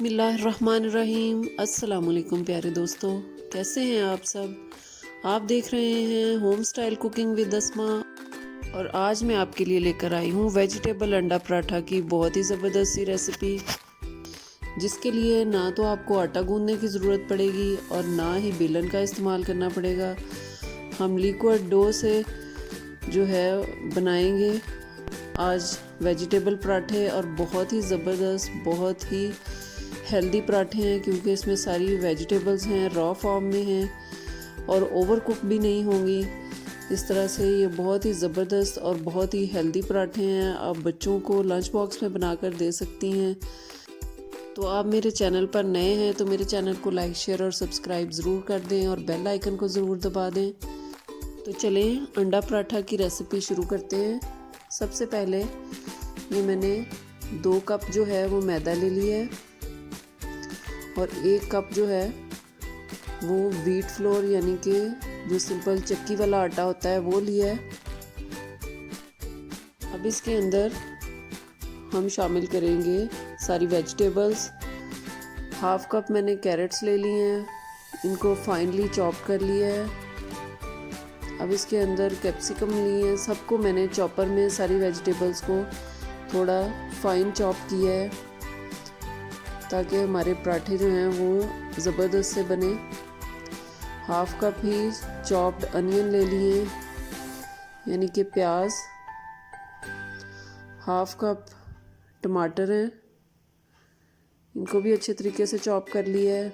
बिस्मिल्लाहिर्रहमानिर्रहीम। अस्सलाम वालेकुम प्यारे दोस्तों, कैसे हैं आप सब। आप देख रहे हैं होम स्टाइल कुकिंग विद अस्मा और आज मैं आपके लिए लेकर आई हूँ वेजिटेबल अंडा पराठा की बहुत ही ज़बरदस्त सी रेसिपी, जिसके लिए ना तो आपको आटा गूंदने की ज़रूरत पड़ेगी और ना ही बेलन का इस्तेमाल करना पड़ेगा। हम लिक्विड डो से जो है बनाएंगे आज वेजिटेबल पराठे और बहुत ही ज़बरदस्त, बहुत ही हेल्दी पराठे हैं क्योंकि इसमें सारी वेजिटेबल्स हैं, रॉ फॉर्म में हैं और ओवर कुक भी नहीं होंगी। इस तरह से ये बहुत ही ज़बरदस्त और बहुत ही हेल्दी पराठे हैं। आप बच्चों को लंच बॉक्स में बनाकर दे सकती हैं। तो आप मेरे चैनल पर नए हैं तो मेरे चैनल को लाइक, शेयर और सब्सक्राइब ज़रूर कर दें और बेल आइकन को ज़रूर दबा दें। तो चलें अंडा पराठा की रेसिपी शुरू करते हैं। सबसे पहले ये मैंने 2 कप जो है वो मैदा ले लिया है और 1 कप जो है वो व्हीट फ्लोर यानी कि जो सिंपल चक्की वाला आटा होता है वो लिया है। अब इसके अंदर हम शामिल करेंगे सारी वेजिटेबल्स। 1/2 कप मैंने कैरेट्स ले लिए हैं, इनको फाइनली चॉप कर लिया है। अब इसके अंदर कैप्सिकम लिए हैं, सबको मैंने चॉपर में सारी वेजिटेबल्स को थोड़ा फाइन चॉप किया है ताकि हमारे पराठे जो हैं वो ज़बरदस्त से बने। 1/2 कप ही चॉप्ड अनियन ले लिए यानी कि प्याज। 1/2 कप टमाटर हैं, इनको भी अच्छे तरीके से चॉप कर लिया है।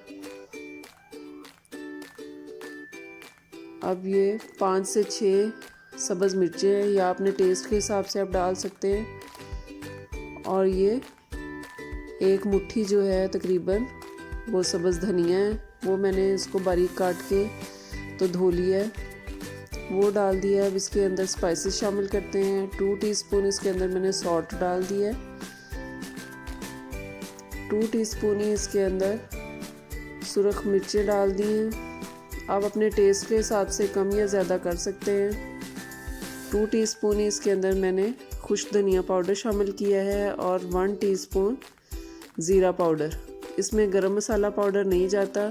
अब ये 5 से 6 सब्ज़ मिर्चें हैं, या अपने टेस्ट के हिसाब से आप डाल सकते हैं। और ये 1 मुट्ठी जो है तकरीबन वो सब्ज़ धनिया है, वो मैंने इसको बारीक काट के तो धो लिया है, वो डाल दिया। अब इसके अंदर स्पाइसेस शामिल करते हैं। 2 टीस्पून इसके अंदर मैंने सॉल्ट डाल दिया है। 2 टीस्पून ही इसके अंदर सुरख मिर्चें डाल दी हैं। आप अपने टेस्ट के हिसाब से कम या ज़्यादा कर सकते हैं। 2 टीस्पून ही इसके अंदर मैंने खुश्क धनिया पाउडर शामिल किया है और 1 टीस्पून ज़ीरा पाउडर। इसमें गरम मसाला पाउडर नहीं जाता,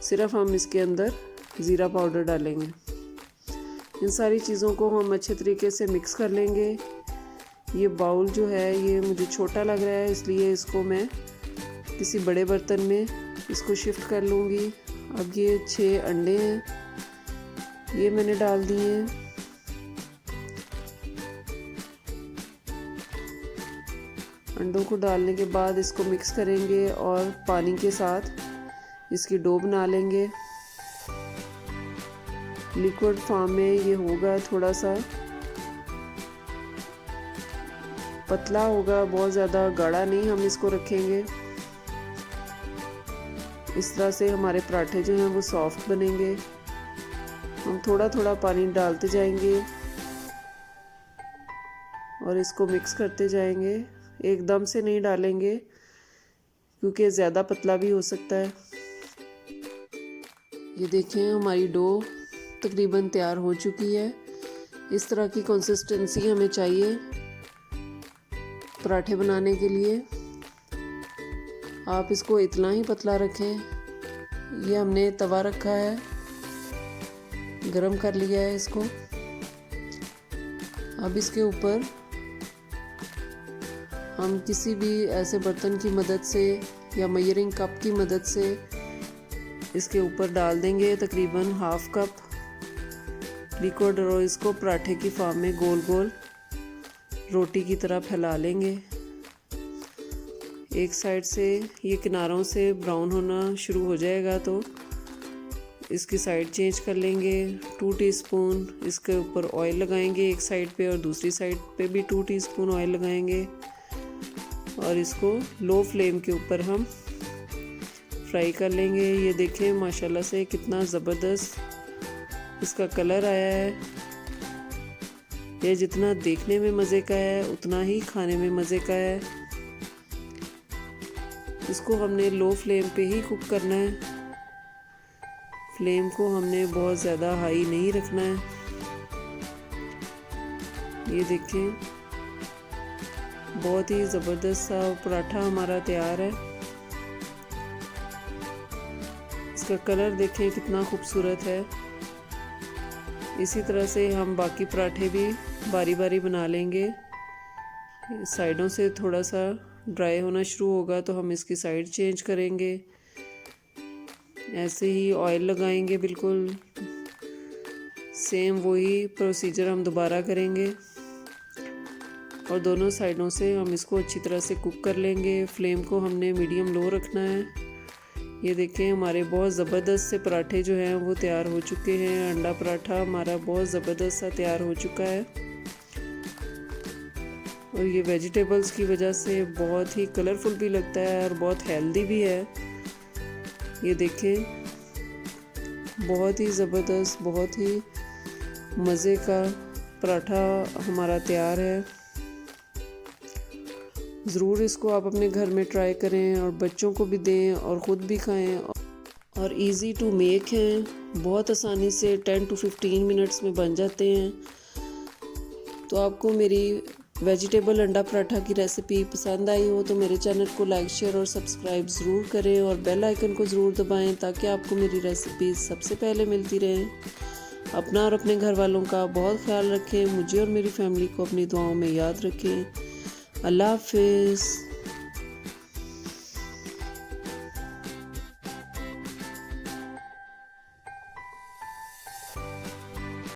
सिर्फ हम इसके अंदर ज़ीरा पाउडर डालेंगे। इन सारी चीज़ों को हम अच्छे तरीके से मिक्स कर लेंगे। ये बाउल जो है ये मुझे छोटा लग रहा है, इसलिए इसको मैं किसी बड़े बर्तन में इसको शिफ्ट कर लूँगी। अब ये 6 अंडे हैं, ये मैंने डाल दिए हैं। अंडों को डालने के बाद इसको मिक्स करेंगे और पानी के साथ इसकी डो बना लेंगे। लिक्विड फॉर्म में ये होगा, थोड़ा सा पतला होगा, बहुत ज़्यादा गाढ़ा नहीं हम इसको रखेंगे। इस तरह से हमारे पराठे जो हैं वो सॉफ्ट बनेंगे। हम थोड़ा थोड़ा पानी डालते जाएंगे और इसको मिक्स करते जाएंगे, एकदम से नहीं डालेंगे क्योंकि ज़्यादा पतला भी हो सकता है। ये देखें हमारी डो तकरीबन तैयार हो चुकी है। इस तरह की कंसिस्टेंसी हमें चाहिए पराठे बनाने के लिए। आप इसको इतना ही पतला रखें। ये हमने तवा रखा है, गरम कर लिया है इसको। अब इसके ऊपर हम किसी भी ऐसे बर्तन की मदद से या मेजरिंग कप की मदद से इसके ऊपर डाल देंगे तकरीबन 1/2 कप लिक्विड और इसको पराठे की फॉर्म में गोल गोल रोटी की तरह फैला लेंगे। एक साइड से ये किनारों से ब्राउन होना शुरू हो जाएगा तो इसकी साइड चेंज कर लेंगे। 2 टीस्पून इसके ऊपर ऑयल लगाएंगे एक साइड पे और दूसरी साइड पे भी 2 टीस्पून ऑयल लगाएंगे और इसको लो फ्लेम के ऊपर हम फ्राई कर लेंगे। ये देखें माशाल्लाह से कितना ज़बरदस्त इसका कलर आया है। ये जितना देखने में मज़े का है उतना ही खाने में मज़े का है। इसको हमने लो फ्लेम पे ही कुक करना है, फ्लेम को हमने बहुत ज़्यादा हाई नहीं रखना है। ये देखें बहुत ही ज़बरदस्त सा पराठा हमारा तैयार है। इसका कलर देखें कितना खूबसूरत है। इसी तरह से हम बाकी पराठे भी बारी बारी बना लेंगे। साइडों से थोड़ा सा ड्राई होना शुरू होगा तो हम इसकी साइड चेंज करेंगे। ऐसे ही ऑयल लगाएंगे, बिल्कुल सेम वही प्रोसीजर हम दोबारा करेंगे और दोनों साइडों से हम इसको अच्छी तरह से कुक कर लेंगे। फ्लेम को हमने मीडियम लो रखना है। ये देखें हमारे बहुत ज़बरदस्त से पराठे जो हैं वो तैयार हो चुके हैं। अंडा पराठा हमारा बहुत ज़बरदस्त सा तैयार हो चुका है और ये वेजिटेबल्स की वजह से बहुत ही कलरफुल भी लगता है और बहुत हेल्दी भी है। ये देखें बहुत ही ज़बरदस्त, बहुत ही मज़े का पराठा हमारा तैयार है। ज़रूर इसको आप अपने घर में ट्राई करें और बच्चों को भी दें और ख़ुद भी खाएं और इजी टू मेक हैं। बहुत आसानी से 10 to 15 मिनट्स में बन जाते हैं। तो आपको मेरी वेजिटेबल अंडा पराठा की रेसिपी पसंद आई हो तो मेरे चैनल को लाइक, शेयर और सब्सक्राइब ज़रूर करें और बेल आइकन को ज़रूर दबाएं ताकि आपको मेरी रेसिपी सबसे पहले मिलती रहें। अपना और अपने घर वालों का बहुत ख्याल रखें। मुझे और मेरी फैमिली को अपनी दुआओं में याद रखें। अल्लाह हाफिज़।